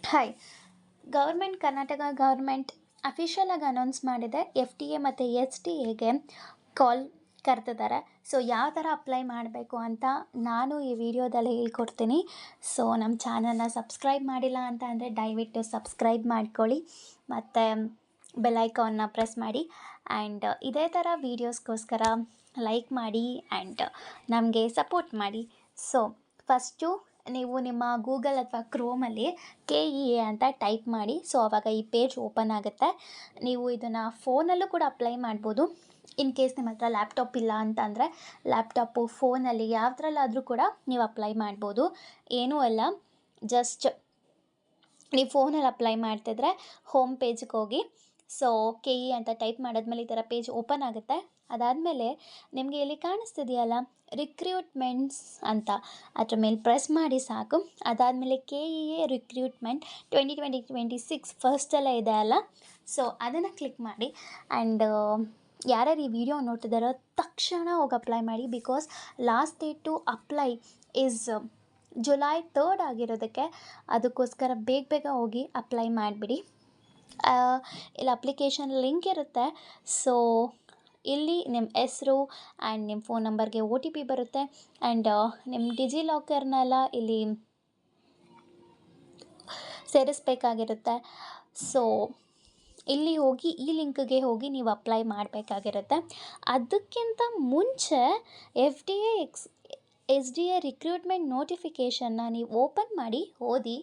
Hi. Karnataka government official ಆಗಿ announce ಮಾಡಿದೆ. FTA ಮತ್ತು STAಗೆ ಕಾಲ್ ಕರೆದಿದ್ದಾರೆ. ಸೊ ಯಾವ ಥರ ಅಪ್ಲೈ ಮಾಡಬೇಕು ಅಂತ ನಾನು ಈ ವಿಡಿಯೋದಲ್ಲಿ ಹೇಳ್ಕೊಡ್ತೀನಿ. ಸೊ ನಮ್ಮ ಚಾನಲ್ನ ಸಬ್ಸ್ಕ್ರೈಬ್ ಮಾಡಿಲ್ಲ ಅಂತ ಅಂದರೆ ದಯವಿಟ್ಟು ಸಬ್ಸ್ಕ್ರೈಬ್ ಮಾಡ್ಕೊಳ್ಳಿ ಮತ್ತು ಬೆಲ್ ಐಕಾನ್ನ ಪ್ರೆಸ್ ಮಾಡಿ. ಆ್ಯಂಡ್ ಇದೇ ಥರ ವೀಡಿಯೋಸ್ಗೋಸ್ಕರ ಲೈಕ್ ಮಾಡಿ ಆ್ಯಂಡ್ ನಮಗೆ ಸಪೋರ್ಟ್ ಮಾಡಿ. ಸೊ ಫಸ್ಟು ನೀವು ನಿಮ್ಮ ಗೂಗಲ್ ಅಥವಾ ಕ್ರೋಮಲ್ಲಿ KEA ಅಂತ ಟೈಪ್ ಮಾಡಿ. ಸೊ ಆವಾಗ ಈ ಪೇಜ್ ಓಪನ್ ಆಗುತ್ತೆ. ನೀವು ಇದನ್ನು ಫೋನಲ್ಲೂ ಕೂಡ ಅಪ್ಲೈ ಮಾಡ್ಬೋದು. ಇನ್ ಕೇಸ್ ನಿಮ್ಮ ಹತ್ರ ಲ್ಯಾಪ್ಟಾಪ್ ಇಲ್ಲ ಅಂತಂದರೆ ಲ್ಯಾಪ್ಟಾಪು ಫೋನಲ್ಲಿ ಯಾವುದ್ರಲ್ಲಾದರೂ ಕೂಡ ನೀವು ಅಪ್ಲೈ ಮಾಡ್ಬೋದು. ಏನೂ ಅಲ್ಲ, ಜಸ್ಟ್ ನೀವು ಫೋನಲ್ಲಿ ಅಪ್ಲೈ ಮಾಡ್ತಿದ್ರೆ ಹೋಮ್ ಪೇಜ್ಗೆ ಹೋಗಿ ಸೊ KE ಅಂತ ಟೈಪ್ ಮಾಡಿದ್ಮೇಲೆ ಈ ಥರ ಪೇಜ್ ಓಪನ್ ಆಗುತ್ತೆ. ಅದಾದಮೇಲೆ ನಿಮಗೆ ಇಲ್ಲಿ ಕಾಣಿಸ್ತಿದೆಯಲ್ಲ ರಿಕ್ರೂಟ್ಮೆಂಟ್ಸ್ ಅಂತ, ಅದ್ರ ಮೇಲೆ ಪ್ರೆಸ್ ಮಾಡಿ ಸಾಕು. ಅದಾದಮೇಲೆ KEA ರಿಕ್ರೂಟ್ಮೆಂಟ್ 2026 ಫಸ್ಟಲ್ಲೇ ಇದೆ ಅಲ್ಲ, ಸೊ ಅದನ್ನು ಕ್ಲಿಕ್ ಮಾಡಿ. ಆ್ಯಂಡ್ ಯಾರ್ಯಾರು ಈ ವಿಡಿಯೋ ನೋಡ್ತಿದ್ದಾರೋ ತಕ್ಷಣ ಹೋಗಿ ಅಪ್ಲೈ ಮಾಡಿ. Because last date to apply is July 3 ಆಗಿರೋದಕ್ಕೆ ಅದಕ್ಕೋಸ್ಕರ ಬೇಗ ಹೋಗಿ ಅಪ್ಲೈ ಮಾಡಿಬಿಡಿ. ಇಲ್ಲಿ ಅಪ್ಲಿಕೇಶನ್ ಲಿಂಕ್ ಇರುತ್ತೆ. ಸೊ ಇಲ್ಲಿ ನಿಮ್ಮ ಹೆಸರು ಆ್ಯಂಡ್ ನಿಮ್ಮ ಫೋನ್ ನಂಬರ್ಗೆ OTP ಬರುತ್ತೆ. ಆ್ಯಂಡ್ ನಿಮ್ಮ ಡಿಜಿಲಾಕರ್ನೆಲ್ಲ ಇಲ್ಲಿ ಸೇರಿಸ್ಬೇಕಾಗಿರುತ್ತೆ. ಸೊ ಇಲ್ಲಿ ಹೋಗಿ ಈ ಲಿಂಕ್ಗೆ ಹೋಗಿ ನೀವು ಅಪ್ಲೈ ಮಾಡಬೇಕಾಗಿರುತ್ತೆ. ಅದಕ್ಕಿಂತ ಮುಂಚೆ SDA ರಿಕ್ರೂಟ್ಮೆಂಟ್ ನೋಟಿಫಿಕೇಷನ್ನ ನೀವು ಓಪನ್ ಮಾಡಿ ಓದಿ.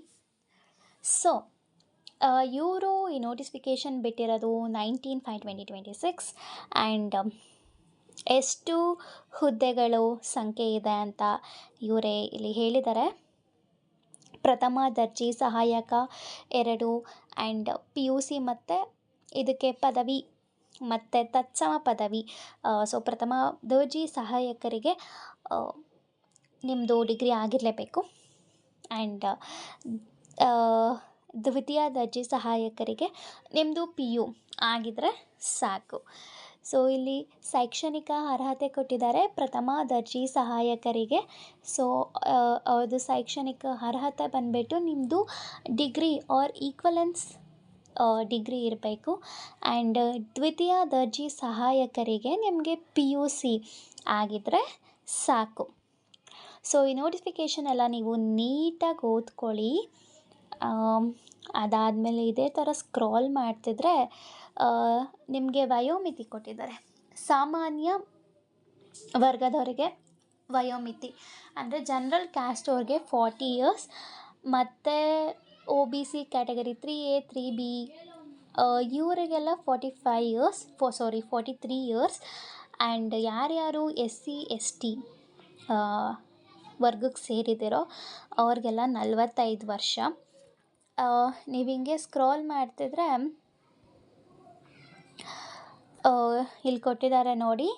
ಸೊ ಇವರು ಈ ನೋಟಿಫಿಕೇಷನ್ ಬಿಟ್ಟಿರೋದು 19/5/2026 ಆ್ಯಂಡ್ ಎಷ್ಟು ಹುದ್ದೆಗಳು ಸಂಖ್ಯೆ ಇದೆ ಅಂತ ಇವರೇ ಇಲ್ಲಿ ಹೇಳಿದ್ದಾರೆ. ಪ್ರಥಮ ದರ್ಜೆ ಸಹಾಯಕ 2 ಆ್ಯಂಡ್ PUC ಮತ್ತು ಇದಕ್ಕೆ ಪದವಿ ಮತ್ತು ತತ್ಸಮ ಪದವಿ. ಸೊ ಪ್ರಥಮ ದರ್ಜೆ ಸಹಾಯಕರಿಗೆ ನಿಮ್ಮದು ಡಿಗ್ರಿ ಆಗಿರಲೇಬೇಕು. ಆ್ಯಂಡ್ ದ್ವಿತೀಯ ದರ್ಜೆ ಸಹಾಯಕರಿಗೆ ನಿಮ್ಮದು PU ಆಗಿದ್ದರೆ ಸಾಕು. ಸೊ ಇಲ್ಲಿ ಶೈಕ್ಷಣಿಕ ಅರ್ಹತೆ ಕೊಟ್ಟಿದ್ದಾರೆ ಪ್ರಥಮ ದರ್ಜೆ ಸಹಾಯಕರಿಗೆ. ಸೊ ಅವ್ರದ್ದು ಶೈಕ್ಷಣಿಕ ಅರ್ಹತೆ ಬಂದುಬಿಟ್ಟು ನಿಮ್ಮದು ಡಿಗ್ರಿ ಆರ್ ಈಕ್ವಲೆನ್ಸ್ ಡಿಗ್ರಿ ಇರಬೇಕು. ಆ್ಯಂಡ್ ದ್ವಿತೀಯ ದರ್ಜೆ ಸಹಾಯಕರಿಗೆ ನಿಮಗೆ PUC ಆಗಿದ್ದರೆ ಸಾಕು. ಸೊ ಈ ನೋಟಿಫಿಕೇಷನ್ ಎಲ್ಲ ನೀವು ನೀಟಾಗಿ ಓದ್ಕೊಳ್ಳಿ. ಅದಾದಮೇಲೆ ಇದೇ ಥರ ಸ್ಕ್ರಾಲ್ ಮಾಡ್ತಿದ್ರೆ ನಿಮಗೆ ವಯೋಮಿತಿ ಕೊಟ್ಟಿದ್ದಾರೆ. ಸಾಮಾನ್ಯ ವರ್ಗದವರಿಗೆ ವಯೋಮಿತಿ ಅಂದರೆ ಜನರಲ್ ಕ್ಯಾಸ್ಟ್ ಅವ್ರಿಗೆ 40 ಇಯರ್ಸ್ ಮತ್ತು OBC ಕ್ಯಾಟಗರಿ 3A 3B ಇವರಿಗೆಲ್ಲ 43 ಇಯರ್ಸ್. ಆ್ಯಂಡ್ ಯಾರ್ಯಾರು SC ST ವರ್ಗಕ್ಕೆ ಸೇರಿದಿರೋ ಅವ್ರಿಗೆಲ್ಲ 45 ವರ್ಷ. ನೀವು ಹಿಂಗೆ ಸ್ಕ್ರಾಲ್ ಮಾಡ್ತಿದ್ರೆ ಇಲ್ಲಿ ಕೊಟ್ಟಿದ್ದಾರೆ ನೋಡಿ.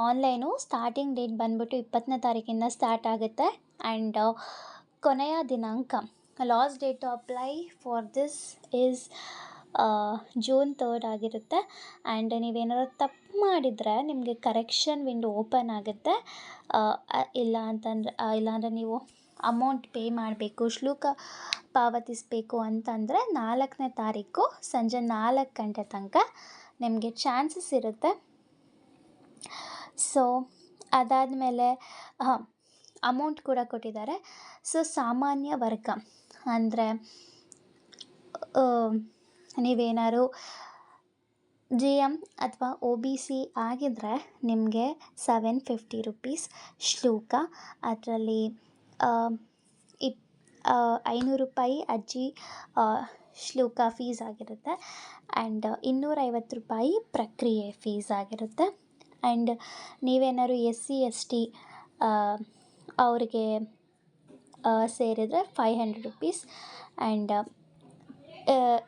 ಆನ್ಲೈನು ಸ್ಟಾರ್ಟಿಂಗ್ ಡೇಟ್ ಬಂದ್ಬಿಟ್ಟು 20ನೇ ತಾರೀಕಿಂದ ಸ್ಟಾರ್ಟ್ ಆಗುತ್ತೆ. ಆ್ಯಂಡ್ ಕೊನೆಯ ದಿನಾಂಕ last date to apply for this is June 3 ಆಗಿರುತ್ತೆ. ಆ್ಯಂಡ್ ನೀವೇನಾದ್ರು ತಪ್ಪು ಮಾಡಿದರೆ ನಿಮಗೆ ಕರೆಕ್ಷನ್ ವಿಂಡೋ ಓಪನ್ ಆಗುತ್ತೆ. ಇಲ್ಲಾಂದರೆ ನೀವು ಅಮೌಂಟ್ ಪೇ ಮಾಡಬೇಕು, ಶುಲ್ಕ ಪಾವತಿಸಬೇಕು ಅಂತಂದರೆ 4ನೇ ತಾರೀಕು ಸಂಜೆ 4 ಗಂಟೆ ತನಕ ನಿಮಗೆ ಚಾನ್ಸಸ್ ಇರುತ್ತೆ. ಸೊ ಅದಾದಮೇಲೆ ಅಮೌಂಟ್ ಕೂಡ ಕೊಟ್ಟಿದ್ದಾರೆ. ಸೊ ಸಾಮಾನ್ಯ ವರ್ಗ ಅಂದರೆ ನೀವೇನಾದ್ರು GM ಅಥವಾ OBC ಆಗಿದ್ದರೆ ನಿಮಗೆ 750 ರೂಪೀಸ್ ಶುಲ್ಕ. ಅದರಲ್ಲಿ 500 ರೂಪಾಯಿ ಅರ್ಜಿ ಶುಲ್ಕ ಫೀಸ್ ಆಗಿರುತ್ತೆ. ಆ್ಯಂಡ್ 250 ರೂಪಾಯಿ ಪ್ರಕ್ರಿಯೆ ಫೀಸ್ ಆಗಿರುತ್ತೆ. ಆ್ಯಂಡ್ ನೀವೇನಾದ್ರು SC ST ಅವರಿಗೆ ಸೇರಿದರೆ 500 ರೂಪೀಸ್. ಆ್ಯಂಡ್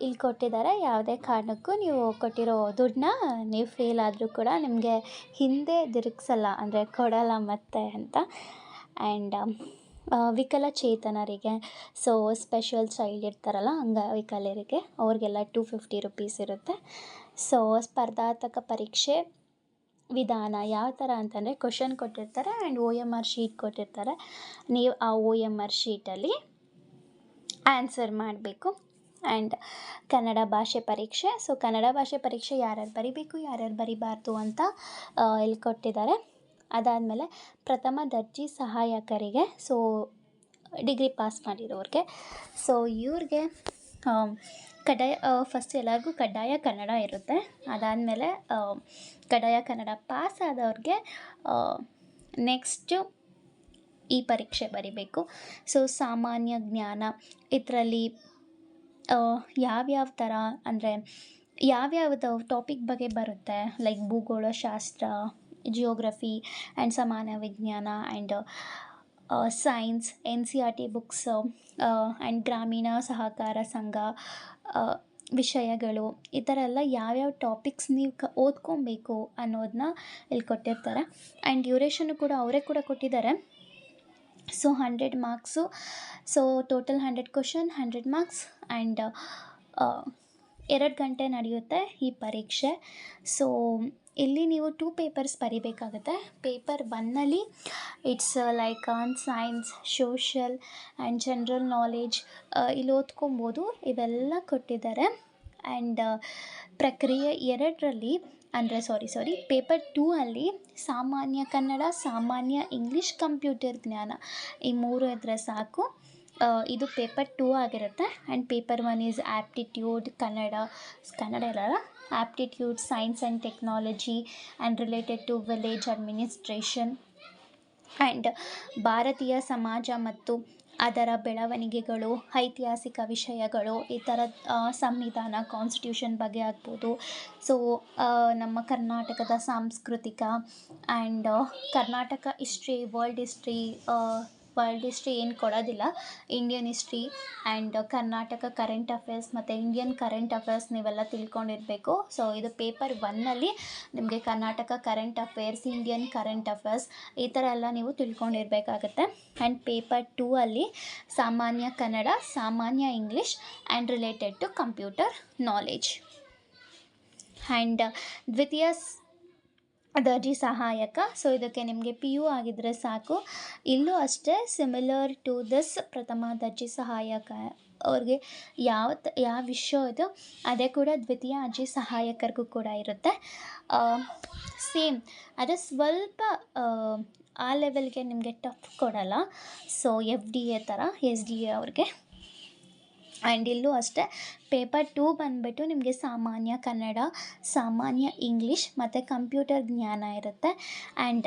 ಇಲ್ಲಿ ಕೊಟ್ಟಿದ್ದಾರೆ, ಯಾವುದೇ ಕಾರಣಕ್ಕೂ ನೀವು ಕೊಟ್ಟಿರೋ ದುಡ್ಡನ್ನ ನೀವು ಫೇಲ್ ಆದರೂ ಕೂಡ ನಿಮಗೆ ಹಿಂದೆ ತಿರುಗಿಸಲ್ಲ, ಅಂದರೆ ಕೊಡಲ್ಲ ಮತ್ತೆ ಅಂತ. ಆ್ಯಂಡ್ ವಿಕಲಚೇತನರಿಗೆ, ಸೊ ಸ್ಪೆಷಲ್ ಚೈಲ್ಡ್ ಇರ್ತಾರಲ್ಲ ಅಂಗವಿಕಲರಿಗೆ, ಅವ್ರಿಗೆಲ್ಲ 250 ರೂಪೀಸ್ ಇರುತ್ತೆ. ಸೊ ಸ್ಪರ್ಧಾತ್ಮಕ ಪರೀಕ್ಷೆ ವಿಧಾನ ಯಾವ ಥರ ಅಂತಂದರೆ ಕ್ವಶನ್ ಕೊಟ್ಟಿರ್ತಾರೆ ಆ್ಯಂಡ್ OMR ಶೀಟ್ ಕೊಟ್ಟಿರ್ತಾರೆ. ನೀವು ಆ OMR ಶೀಟಲ್ಲಿ ಆನ್ಸರ್ ಮಾಡಬೇಕು. ಆ್ಯಂಡ್ ಕನ್ನಡ ಭಾಷೆ ಪರೀಕ್ಷೆ. ಸೊ ಕನ್ನಡ ಭಾಷೆ ಪರೀಕ್ಷೆ ಯಾರ್ಯಾರು ಬರಿಬೇಕು ಯಾರ್ಯಾರು ಬರಿಬಾರ್ದು ಅಂತ ಇಲ್ಲಿ ಕೊಟ್ಟಿದ್ದಾರೆ. ಅದಾದಮೇಲೆ ಪ್ರಥಮ ದರ್ಜೆ ಸಹಾಯಕರಿಗೆ, ಸೊ ಡಿಗ್ರಿ ಪಾಸ್ ಮಾಡಿರೋರಿಗೆ, ಸೊ ಇವ್ರಿಗೆ ಕಡ್ಡಾಯ ಫಸ್ಟ್ ಎಲ್ಲರಿಗೂ ಕಡ್ಡಾಯ ಕನ್ನಡ ಇರುತ್ತೆ. ಅದಾದಮೇಲೆ ಕಡ್ಡಾಯ ಕನ್ನಡ ಪಾಸ್ ಆದವ್ರಿಗೆ ನೆಕ್ಸ್ಟು ಈ ಪರೀಕ್ಷೆ ಬರಿಬೇಕು. ಸೊ ಸಾಮಾನ್ಯ ಜ್ಞಾನ ಇದರಲ್ಲಿ ಯಾವ್ಯಾವ ಥರ ಅಂದರೆ ಯಾವ್ಯಾವ್ದು ಟಾಪಿಕ್ ಬಗ್ಗೆ ಬರುತ್ತೆ, ಲೈಕ್ ಭೂಗೋಳಶಾಸ್ತ್ರ, ಜಿಯೋಗ್ರಫಿ ಆ್ಯಂಡ್ ಸಮಾನ ವಿಜ್ಞಾನ and science, NCERT books and ಗ್ರಾಮೀಣ ಸಹಕಾರ ಸಂಘ ವಿಷಯಗಳು, ಈ ಥರ ಎಲ್ಲ ಯಾವ್ಯಾವ ಟಾಪಿಕ್ಸ್ ನೀವು ಓದ್ಕೊಬೇಕು ಅನ್ನೋದನ್ನ ಇಲ್ಲಿ ಕೊಟ್ಟಿರ್ತಾರೆ. ಆ್ಯಂಡ್ ಡ್ಯೂರೇಷನ್ನು ಕೂಡ ಅವರೇ ಕೂಡ ಕೊಟ್ಟಿದ್ದಾರೆ. So 100 marks. So total 100 question, 100 marks and 2 ಗಂಟೆ ನಡೆಯುತ್ತೆ ಈ ಪರೀಕ್ಷೆ. ಸೊ ಇಲ್ಲಿ ನೀವು 2 ಪೇಪರ್ಸ್ ಬರಿಬೇಕಾಗುತ್ತೆ. ಪೇಪರ್ 1ನಲ್ಲಿ it's like on science, social and general knowledge, ಇಲ್ಲಿ ಓದ್ಕೊಬೋದು, ಇವೆಲ್ಲ ಕೊಟ್ಟಿದ್ದಾರೆ. ಆ್ಯಂಡ್ ಪ್ರಕ್ರಿಯೆ 2ರಲ್ಲಿ ಅಂದರೆ ಸಾರಿ ಪೇಪರ್ 2 ಅಲ್ಲಿ ಸಾಮಾನ್ಯ ಕನ್ನಡ, ಸಾಮಾನ್ಯ ಇಂಗ್ಲೀಷ್, ಕಂಪ್ಯೂಟರ್ ಜ್ಞಾನ, ಈ 3 ಇದ್ದರೆ ಸಾಕು. ಇದು ಪೇಪರ್ 2 ಆಗಿರುತ್ತೆ. And paper 1 is aptitude Kannada ಇರಲ್ಲ, aptitude science and technology and related to village administration and ಭಾರತೀಯ ಸಮಾಜ ಮತ್ತು ಅದರ ಬೆಳವಣಿಗೆಗಳು, ಐತಿಹಾಸಿಕ ವಿಷಯಗಳು, ಈ ಥರ ಸಂವಿಧಾನ, ಕಾನ್ಸ್ಟಿಟ್ಯೂಷನ್ ಬಗ್ಗೆ ಆಗ್ಬೋದು. ಸೊ ನಮ್ಮ ಕರ್ನಾಟಕದ ಸಾಂಸ್ಕೃತಿಕ and Karnataka history, world history ಏನು ಕೊಡೋದಿಲ್ಲ, Indian history and Karnataka current affairs ಮತ್ತು ಇಂಡಿಯನ್ ಕರೆಂಟ್ ಅಫೇರ್ಸ್ ನೀವೆಲ್ಲ ತಿಳ್ಕೊಂಡಿರಬೇಕು. ಸೊ ಇದು ಪೇಪರ್ 1ನಲ್ಲಿ ನಿಮಗೆ Karnataka current affairs, Indian current affairs, ಈ ಥರ ಎಲ್ಲ ನೀವು ತಿಳ್ಕೊಂಡಿರಬೇಕಾಗತ್ತೆ. ಆ್ಯಂಡ್ ಪೇಪರ್ 2 ಅಲ್ಲಿ ಸಾಮಾನ್ಯ ಕನ್ನಡ, ಸಾಮಾನ್ಯ English and related to computer knowledge. And ದ್ವಿತೀಯ ದರ್ಜೆ ಸಹಾಯಕ, ಸೊ ಇದಕ್ಕೆ ನಿಮಗೆ PU ಆಗಿದ್ದರೆ ಸಾಕು. ಇಲ್ಲೂ ಅಷ್ಟೇ ಸಿಮಿಲರ್ ಟು ದಿಸ್ ಪ್ರಥಮ ದರ್ಜೆ ಸಹಾಯಕ ಅವ್ರಿಗೆ ಯಾವ ವಿಷಯ ಇದು ಅದೇ ಕೂಡ ದ್ವಿತೀಯ ದರ್ಜೆ ಸಹಾಯಕರಿಗೂ ಕೂಡ ಇರುತ್ತೆ. ಸೇಮ್ ಆದರೆ ಸ್ವಲ್ಪ ಆ ಲೆವೆಲ್ಗೆ ನಿಮಗೆ ಟಫ್ ಕೊಡಲ್ಲ. ಸೊ FDA ಥರ SDA ಅವ್ರಿಗೆ. ಆ್ಯಂಡ್ ಇಲ್ಲೂ ಅಷ್ಟೇ ಪೇಪರ್ 2 ಬಂದುಬಿಟ್ಟು ನಿಮಗೆ ಸಾಮಾನ್ಯ ಕನ್ನಡ, ಸಾಮಾನ್ಯ ಇಂಗ್ಲೀಷ್ ಮತ್ತು ಕಂಪ್ಯೂಟರ್ ಜ್ಞಾನ ಇರುತ್ತೆ. ಆ್ಯಂಡ್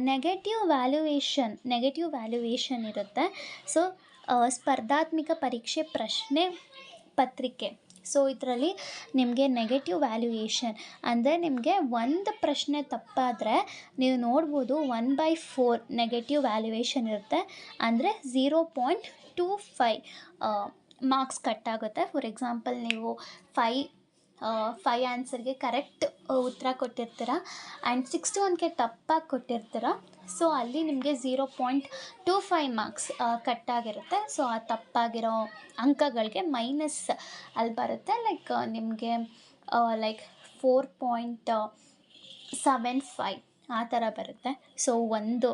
ನೆಗೆಟಿವ್ ವ್ಯಾಲ್ಯೂಯೇಷನ್ ಇರುತ್ತೆ. ಸೊ ಸ್ಪರ್ಧಾತ್ಮಕ ಪರೀಕ್ಷೆ ಪ್ರಶ್ನೆ ಪತ್ರಿಕೆ, ಸೊ ಇದರಲ್ಲಿ ನಿಮಗೆ ನೆಗೆಟಿವ್ ವ್ಯಾಲ್ಯೂಯೇಷನ್ ಅಂದರೆ ನಿಮಗೆ ಒಂದು ಪ್ರಶ್ನೆ ತಪ್ಪಾದರೆ ನೀವು ನೋಡ್ಬೋದು 1/4 ನೆಗೆಟಿವ್ ವ್ಯಾಲ್ಯೂಯೇಷನ್ ಇರುತ್ತೆ. ಅಂದರೆ 0.25 ಮಾರ್ಕ್ಸ್ ಕಟ್ಟಾಗುತ್ತೆ. ಫಾರ್ ಎಕ್ಸಾಂಪಲ್ ನೀವು 5 ಆನ್ಸರ್ಗೆ ಕರೆಕ್ಟ್ ಉತ್ತರ ಕೊಟ್ಟಿರ್ತೀರ ಆ್ಯಂಡ್ 61ಗೆ ತಪ್ಪಾಗಿ ಕೊಟ್ಟಿರ್ತೀರ. ಸೊ ಅಲ್ಲಿ ನಿಮಗೆ 0.25 ಮಾರ್ಕ್ಸ್ ಕಟ್ಟಾಗಿರುತ್ತೆ. ಸೊ ಆ ತಪ್ಪಾಗಿರೋ ಅಂಕಗಳಿಗೆ ಮೈನಸ್ ಅಲ್ಲಿ ಬರುತ್ತೆ. ಲೈಕ್ ನಿಮಗೆ 4.75 ಆ ಥರ ಬರುತ್ತೆ. ಸೊ ಒಂದು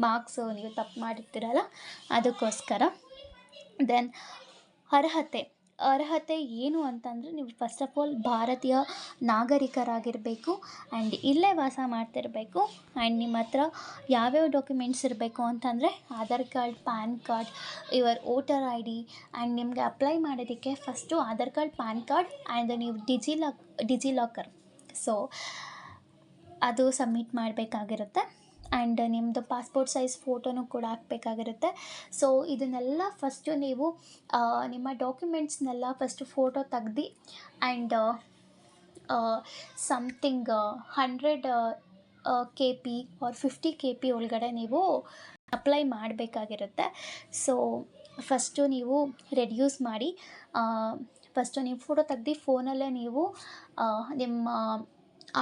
ಮಾರ್ಕ್ಸು ನೀವು ತಪ್ಪು ಮಾಡಿರ್ತೀರಲ್ಲ ಅದಕ್ಕೋಸ್ಕರ. ದೆನ್ ಅರ್ಹತೆ ಏನು ಅಂತಂದರೆ ನೀವು ಫಸ್ಟ್ ಆಫ್ ಆಲ್ ಭಾರತೀಯ ನಾಗರಿಕರಾಗಿರಬೇಕು ಆ್ಯಂಡ್ ಇಲ್ಲೇ ವಾಸ ಮಾಡ್ತಿರಬೇಕು. ಆ್ಯಂಡ್ ನಿಮ್ಮ ಹತ್ರ ಯಾವ್ಯಾವ ಡಾಕ್ಯುಮೆಂಟ್ಸ್ ಇರಬೇಕು ಅಂತಂದರೆ Aadhaar card, pan card, your voter ID. And ನಿಮಗೆ ಅಪ್ಲೈ ಮಾಡೋದಕ್ಕೆ first Aadhaar card, pan card and ನೀವು ಡಿಜಿಲಾಕರ್, ಸೊ ಅದು ಸಬ್ಮಿಟ್ ಮಾಡಬೇಕಾಗಿರುತ್ತೆ. ಆ್ಯಂಡ್ ನಿಮ್ಮದು ಪಾಸ್ಪೋರ್ಟ್ ಸೈಜ್ ಫೋಟೋನು ಕೂಡ ಹಾಕಬೇಕಾಗಿರುತ್ತೆ. ಸೊ ಇದನ್ನೆಲ್ಲ ಫಸ್ಟು ನೀವು ನಿಮ್ಮ ಡಾಕ್ಯುಮೆಂಟ್ಸ್ನೆಲ್ಲ ಫಸ್ಟು ಫೋಟೋ ತೆಗ್ದು and something 100 kp or 50 kp ಒಳಗಡೆ ನೀವು ಅಪ್ಲೈ ಮಾಡಬೇಕಾಗಿರುತ್ತೆ. ಸೊ ಫಸ್ಟು ನೀವು ರೆಡ್ಯೂಸ್ ಮಾಡಿ, ಫಸ್ಟು ನೀವು ಫೋಟೋ ತೆಗ್ದು ಫೋನಲ್ಲೇ ನೀವು ನಿಮ್ಮ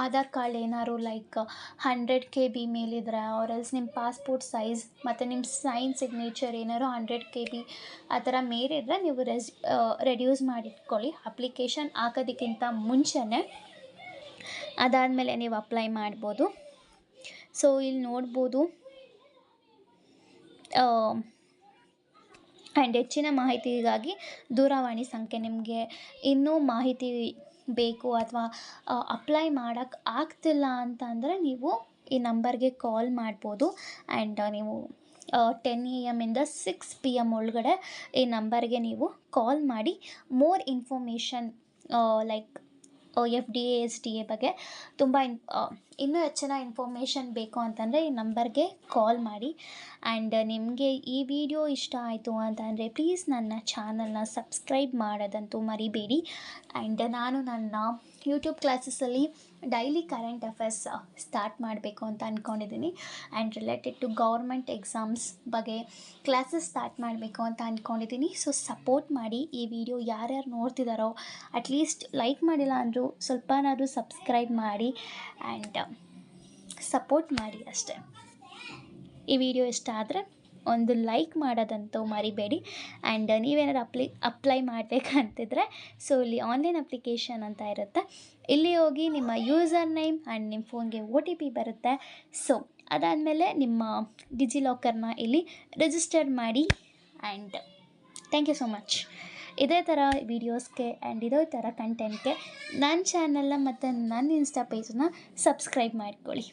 ಆಧಾರ್ ಕಾರ್ಡ್ ಏನಾದ್ರು ಲೈಕ್ 100 KB ಮೇಲಿದ್ರೆ ಆರ್ ಎಲ್ಸ್ ನಿಮ್ಮ ಪಾಸ್ಪೋರ್ಟ್ ಸೈಜ್ ಮತ್ತು ನಿಮ್ಮ ಸೈನ್ ಸಿಗ್ನೇಚರ್ ಏನಾದ್ರು 100 KB ಆ ಥರ ಮೇಲಿದ್ರೆ ನೀವು ರೆಡ್ಯೂಸ್ ಮಾಡಿಟ್ಕೊಳ್ಳಿ ಅಪ್ಲಿಕೇಶನ್ ಹಾಕೋದಕ್ಕಿಂತ ಮುಂಚೆನೇ. ಅದಾದಮೇಲೆ ನೀವು ಅಪ್ಲೈ ಮಾಡ್ಬೋದು. ಸೊ ಇಲ್ಲಿ ನೋಡ್ಬೋದು ಆ್ಯಂಡ್ ಹೆಚ್ಚಿನ ಮಾಹಿತಿಗಾಗಿ ದೂರವಾಣಿ ಸಂಖ್ಯೆ ನಿಮಗೆ ಇನ್ನೂ ಮಾಹಿತಿ ಬೇಕು ಅಥವಾ ಅಪ್ಲೈ ಮಾಡೋಕ್ಕೆ ಆಗ್ತಿಲ್ಲ ಅಂತ ಅಂದರೆ ನೀವು ಈ ನಂಬರ್ಗೆ ಕಾಲ್ ಮಾಡ್ಬೋದು. ಆ್ಯಂಡ್ ನೀವು 10 AM ಇಂದ 6 PM ಒಳಗಡೆ ಈ ನಂಬರ್ಗೆ ನೀವು ಕಾಲ್ ಮಾಡಿ more information like FDA SDA ಬಗ್ಗೆ ತುಂಬ ಇನ್ನೂ ಹೆಚ್ಚಿನ ಇನ್ಫಾರ್ಮೇಷನ್ ಬೇಕು ಅಂತಂದರೆ ಈ ನಂಬರ್ಗೆ ಕಾಲ್ ಮಾಡಿ. ಆ್ಯಂಡ್ ನಿಮಗೆ ಈ ವಿಡಿಯೋ ಇಷ್ಟ ಆಯಿತು ಅಂತಂದರೆ ಪ್ಲೀಸ್ ನನ್ನ ಚಾನಲ್ನ ಸಬ್ಸ್ಕ್ರೈಬ್ ಮಾಡೋದಂತೂ ಮರಿಬೇಡಿ. ಆ್ಯಂಡ್ ನಾನು ನನ್ನ ಯೂಟ್ಯೂಬ್ ಕ್ಲಾಸಸ್ಸಲ್ಲಿ ಡೈಲಿ ಕರೆಂಟ್ ಅಫೇರ್ಸ್ ಸ್ಟಾರ್ಟ್ ಮಾಡಬೇಕು ಅಂತ ಅಂದ್ಕೊಂಡಿದ್ದೀನಿ. And related to government exams ಬಗ್ಗೆ ಕ್ಲಾಸಸ್ ಸ್ಟಾರ್ಟ್ ಮಾಡಬೇಕು ಅಂತ ಅಂದ್ಕೊಂಡಿದ್ದೀನಿ. ಸೊ ಸಪೋರ್ಟ್ ಮಾಡಿ. ಈ ವಿಡಿಯೋ ಯಾರ್ಯಾರು ನೋಡ್ತಿದ್ದಾರೋ ಅಟ್ಲೀಸ್ಟ್ ಲೈಕ್ ಮಾಡಿಲ್ಲ ಅಂದರೂ ಸ್ವಲ್ಪನಾದರೂ ಸಬ್ಸ್ಕ್ರೈಬ್ ಮಾಡಿ ಆ್ಯಂಡ್ ಸಪೋರ್ಟ್ ಮಾಡಿ ಅಷ್ಟೇ. ಈ ವಿಡಿಯೋ ಇಷ್ಟ ಆದರೆ ಒಂದು ಲೈಕ್ ಮಾಡೋದಂತೂ ಮರಿಬೇಡಿ. ಆ್ಯಂಡ್ ನೀವೇನಾದ್ರು ಅಪ್ಲೈ ಮಾಡಬೇಕಂತಿದ್ರೆ ಸೊ ಇಲ್ಲಿ ಆನ್ಲೈನ್ ಅಪ್ಲಿಕೇಶನ್ ಅಂತ ಇರುತ್ತೆ, ಇಲ್ಲಿ ಹೋಗಿ ನಿಮ್ಮ ಯೂಸರ್ ನೇಮ್ ಆ್ಯಂಡ್ ನಿಮ್ಮ ಫೋನ್ಗೆ OTP ಬರುತ್ತೆ. ಸೊ ಅದಾದಮೇಲೆ ನಿಮ್ಮ ಡಿಜಿಲಾಕರ್ನ ಇಲ್ಲಿ ರಿಜಿಸ್ಟರ್ ಮಾಡಿ. And thank you so much. ಇದೇ ಥರ ವೀಡಿಯೋಸ್ಗೆ ಆ್ಯಂಡ್ ಇದೇ ಥರ ಕಂಟೆಂಟ್ಗೆ ನನ್ನ ಚಾನಲ್ನ ಮತ್ತು ನನ್ನ ಇನ್ಸ್ಟಾ ಪೇಜನ್ನ ಸಬ್ಸ್ಕ್ರೈಬ್ ಮಾಡ್ಕೊಳ್ಳಿ.